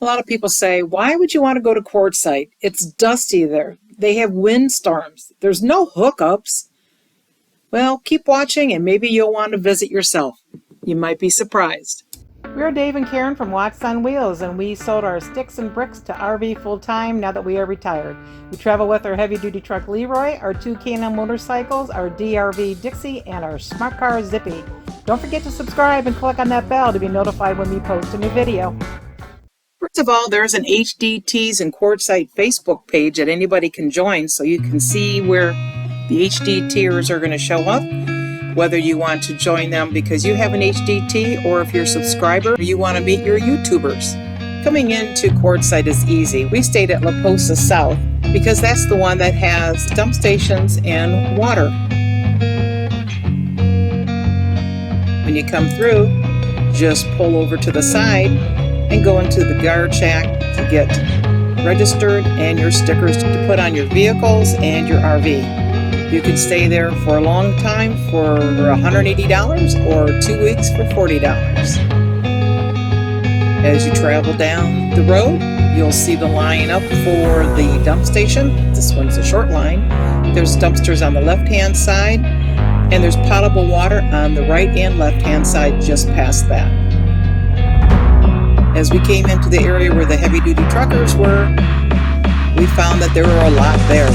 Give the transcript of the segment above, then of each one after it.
A lot of people say, why would you want to go to Quartzsite? It's dusty there. They have windstorms. There's no hookups. Well, keep watching and maybe you'll want to visit yourself. You might be surprised. We're Dave and Karen from Watts on Wheels, and we sold our sticks and bricks to RV full-time now that we are retired. We travel with our heavy-duty truck Leroy, our 2 K&M motorcycles, our DRV Dixie, and our smart car Zippy. Don't forget to subscribe and click on that bell to be notified when we post a new video. First of all, there's an HDTs and Quartzsite Facebook page that anybody can join, so you can see where the HDTers are going to show up, whether you want to join them because you have an HDT or if you're a subscriber, you want to meet your YouTubers. Coming into Quartzsite is easy. We stayed at La Posa South because that's the one that has dump stations and water. When you come through, just pull over to the side and go into the guard shack to get registered and your stickers to put on your vehicles and your RV. You can stay there for a long time for $180 or 2 weeks for $40. As you travel down the road, you'll see the line up for the dump station. This one's a short line. There's dumpsters on the left-hand side, and there's potable water on the right and left-hand side just past that. As we came into the area where the heavy-duty truckers were, we found that there were a lot there.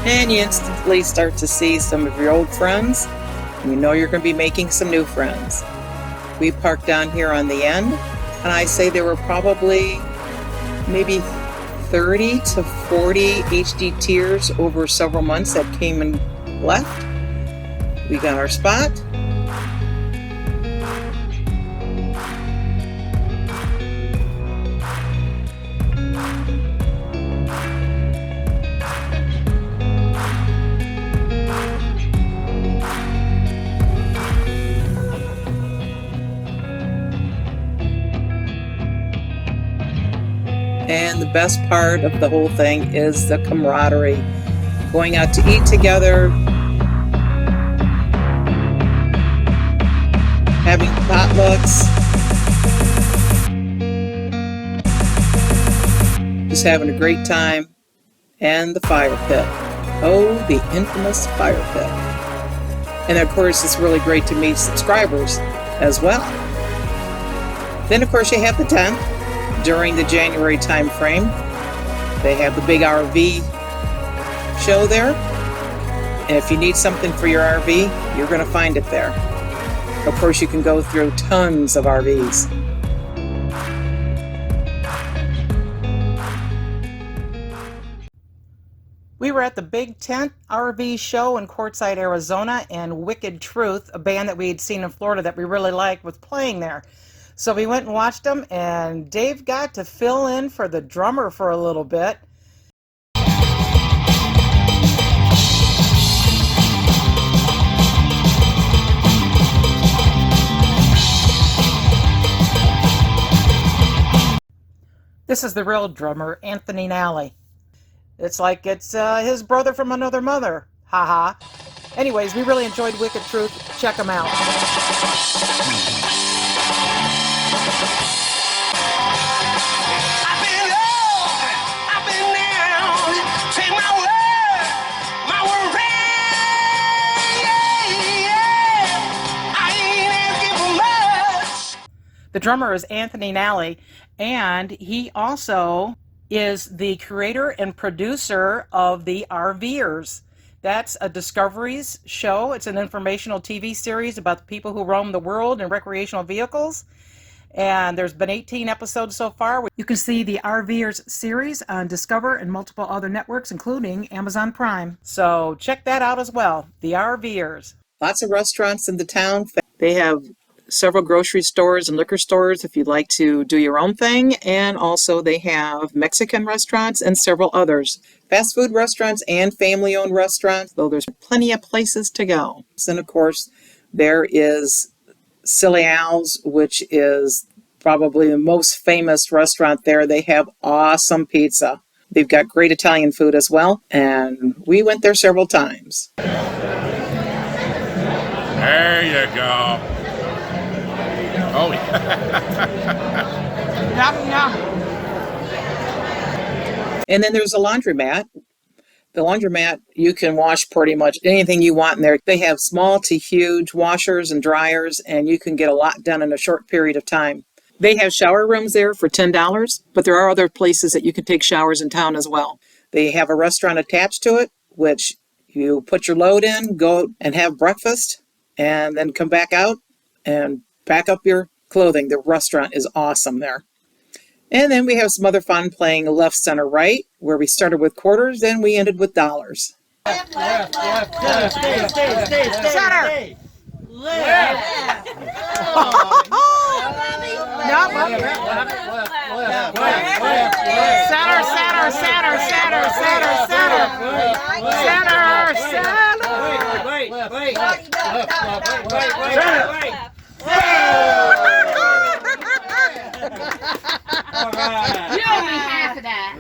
And you instantly start to see some of your old friends. You know you're going to be making some new friends. We parked down here on the end, and I say there were probably maybe 30 to 40 HDTers over several months that came and left. We got our spot. And the best part of the whole thing is the camaraderie. Going out to eat together, having potlucks, just having a great time, and the fire pit. Oh, the infamous fire pit. And of course, it's really great to meet subscribers as well. Then, of course, you have the tent. During the January time frame, they have the big RV show there. And if you need something for your RV, you're going to find it there. Of course, you can go through tons of RVs. We were at the Big Tent RV show in Quartzsite, Arizona, and Wicked Truth, a band that we had seen in Florida that we really liked, was playing there. So we went and watched them, and Dave got to fill in for the drummer for a little bit. This is the real drummer, Anthony Nally. It's like it's his brother from another mother. Haha. Anyways, we really enjoyed Wicked Truth. Check them out. The drummer is Anthony Nally, and he also is the creator and producer of the RVers. That's a Discoveries show. It's an informational TV series about the people who roam the world in recreational vehicles. And there's been 18 episodes so far. You can see the RVers series on Discover and multiple other networks, including Amazon Prime. So check that out as well, the RVers. Lots of restaurants in the town. They have several grocery stores and liquor stores if you'd like to do your own thing. And also they have Mexican restaurants and several others. Fast food restaurants and family-owned restaurants, though there's plenty of places to go. And of course, there is Silly Al's, which is probably the most famous restaurant there. They have awesome pizza. They've got great Italian food as well, and we went there several times. There you go. Oh, yeah. And then there's a laundromat. The laundromat, you can wash pretty much anything you want in there. They have small to huge washers and dryers, and you can get a lot done in a short period of time. They have shower rooms there for $10, but there are other places that you can take showers in town as well. They have a restaurant attached to it, which you put your load in, go and have breakfast, and then come back out and pack up your clothing. The restaurant is awesome there. And then we have some other fun playing left, center, right, where we started with quarters and we ended with dollars. Left, left, left, left, stay, center. Left. Nope. Center. You owe me half of that.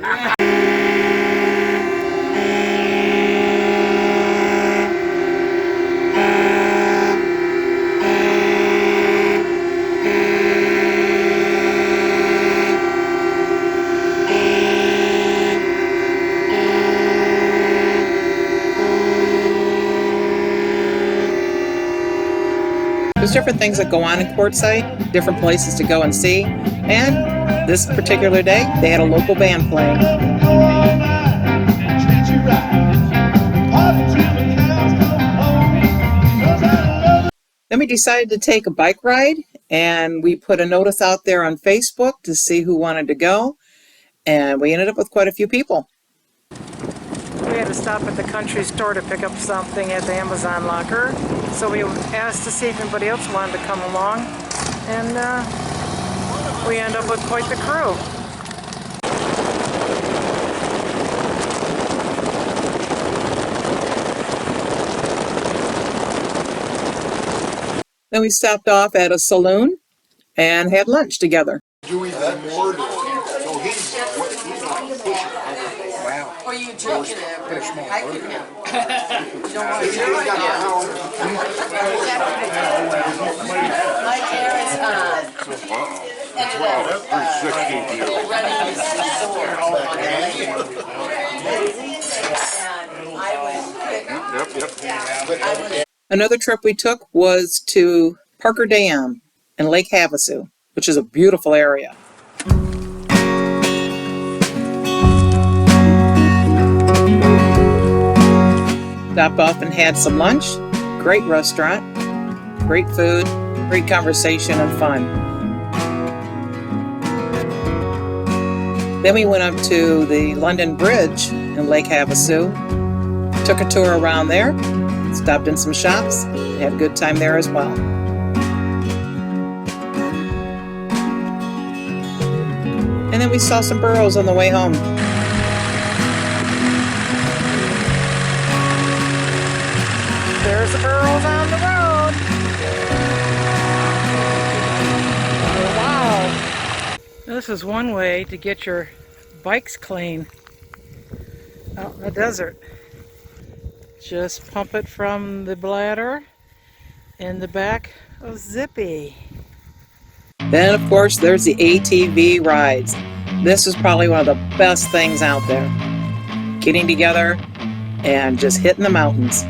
There's different things that go on in Quartzsite, different places to go and see, and this particular day, they had a local band playing. Then we decided to take a bike ride, and we put a notice out there on Facebook to see who wanted to go, and we ended up with quite a few people. We had to stop at the country store to pick up something at the Amazon locker, so we asked to see if anybody else wanted to come along, and we ended up with quite the crew. Then we stopped off at a saloon and had lunch together. Doing the more, so he's not pushing. Wow. Or you drinking it? I can have. You don't want to He's drink got it? a pound. My hair is on. Ended up running this store on and I was Another trip we took was to Parker Dam in Lake Havasu, which is a beautiful area. Stopped off and had some lunch. Great restaurant, great food, great conversation and fun. Then we went up to the London Bridge in Lake Havasu, took a tour around there, stopped in some shops, had a good time there as well. And then we saw some burros on the way home. There's the burros on the road. Oh, wow. This is one way to get your bikes clean out in the desert. Just pump it from the bladder in the back of Zippy. Then, of course, there's the ATV rides. This is probably one of the best things out there. Getting together and just hitting the mountains.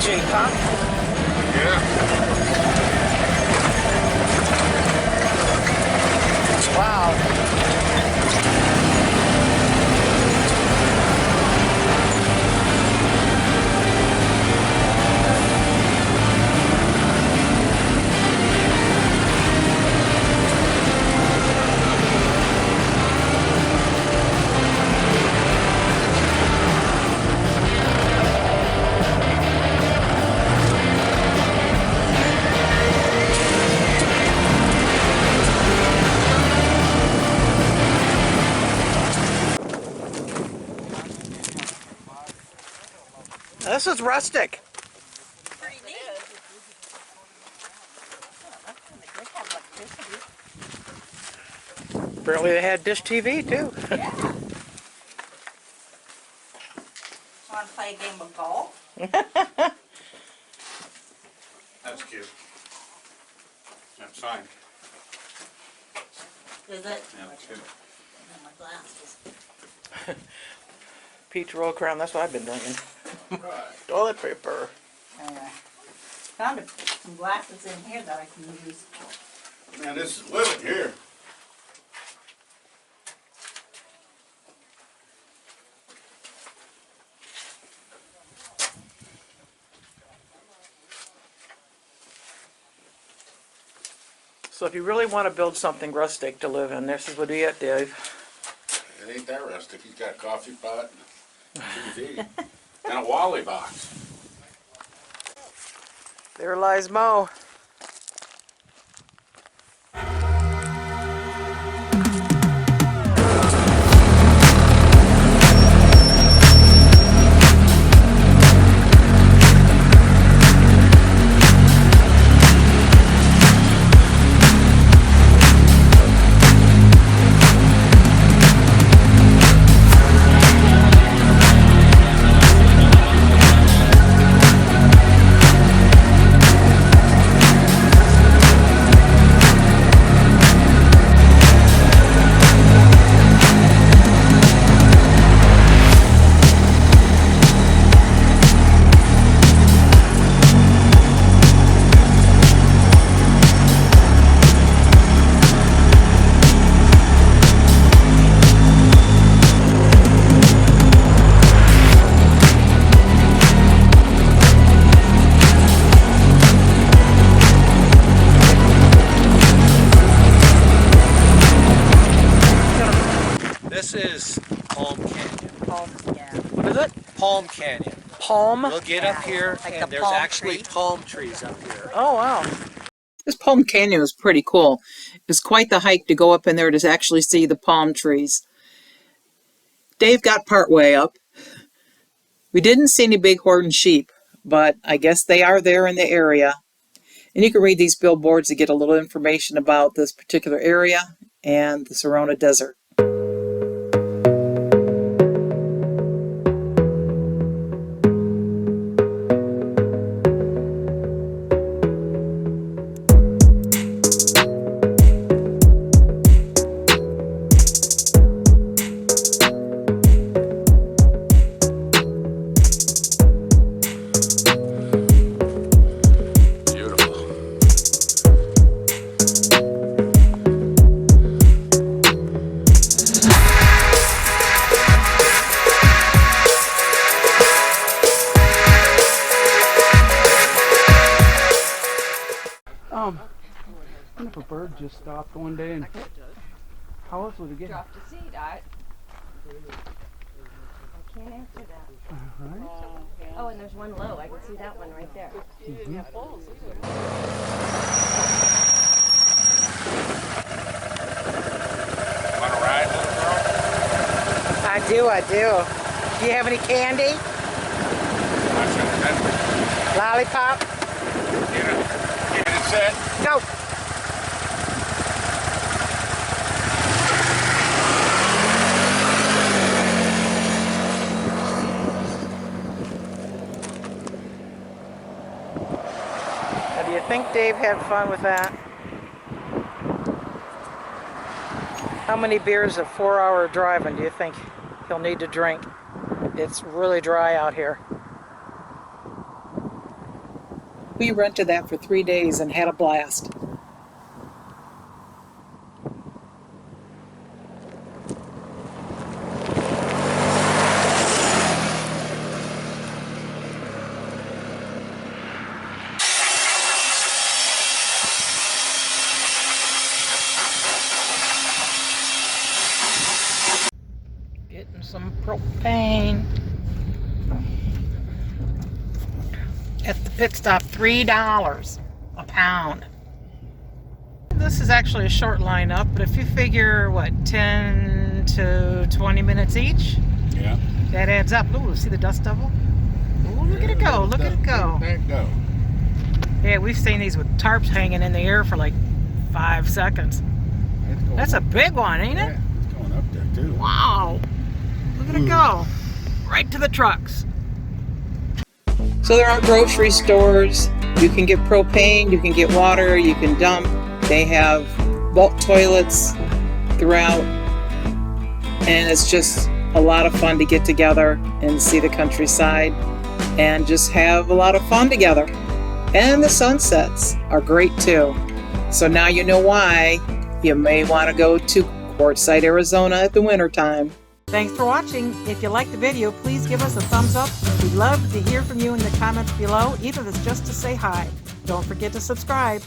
shape, huh? Yeah. Wow. This is rustic. Pretty neat. Apparently they had dish TV too. Yeah. Want to play a game of golf? That's cute. That's fine. Is it? Yeah, that's good. And my glasses. Peach roll crown, that's what I've been drinking. Toilet paper. Found some glasses in here that I can use. Man, this is living here. So if you really want to build something rustic to live in, this would be it, Dave. It ain't that rustic. He's got a coffee pot, TV, and a Wally box. There lies Mo. This is Palm Canyon. What is it? Palm Canyon. Palm? We'll get up here, Like and the there's palm actually tree? palm trees up here. Oh, wow. This Palm Canyon is pretty cool. It's quite the hike to go up in there to actually see the palm trees. Dave got part way up. We didn't see any bighorn sheep, but I guess they are there in the area. And you can read these billboards to get a little information about this particular area and the Sorona Desert. Beautiful. What if a bird just stopped one day and how else would it get? Dropped a seed. I can't answer that. Right? Oh, and there's one low. I can see that one right there. Want to ride, little girl? I do. Do you have any candy? Watch it. Lollipop? Get it set. Go. Now, do you think Dave had fun with that? How many beers of 4-hour driving do you think he'll need to drink? It's really dry out here. We rented that for 3 days and had a blast. Getting some propane. At the pit stop, $3 a pound. This is actually a short lineup, but if you figure, what, 10 to 20 minutes each, Yeah. that adds up. Ooh, see the dust devil? Ooh, look at it go, look at it go. There it go. Yeah, we've seen these with tarps hanging in the air for like 5 seconds. It's going That's a up. big one, ain't it? Yeah, it's going up there too. Wow. Look at it go. Right to the trucks. So there are grocery stores. You can get propane, you can get water, you can dump. They have bulk toilets throughout. And it's just a lot of fun to get together and see the countryside and just have a lot of fun together. And the sunsets are great too. So now you know why you may want to go to Quartzsite, Arizona at the winter time. Thanks for watching. If you liked the video, please give us a thumbs up. We'd love to hear from you in the comments below, even if it's just to say hi. Don't forget to subscribe.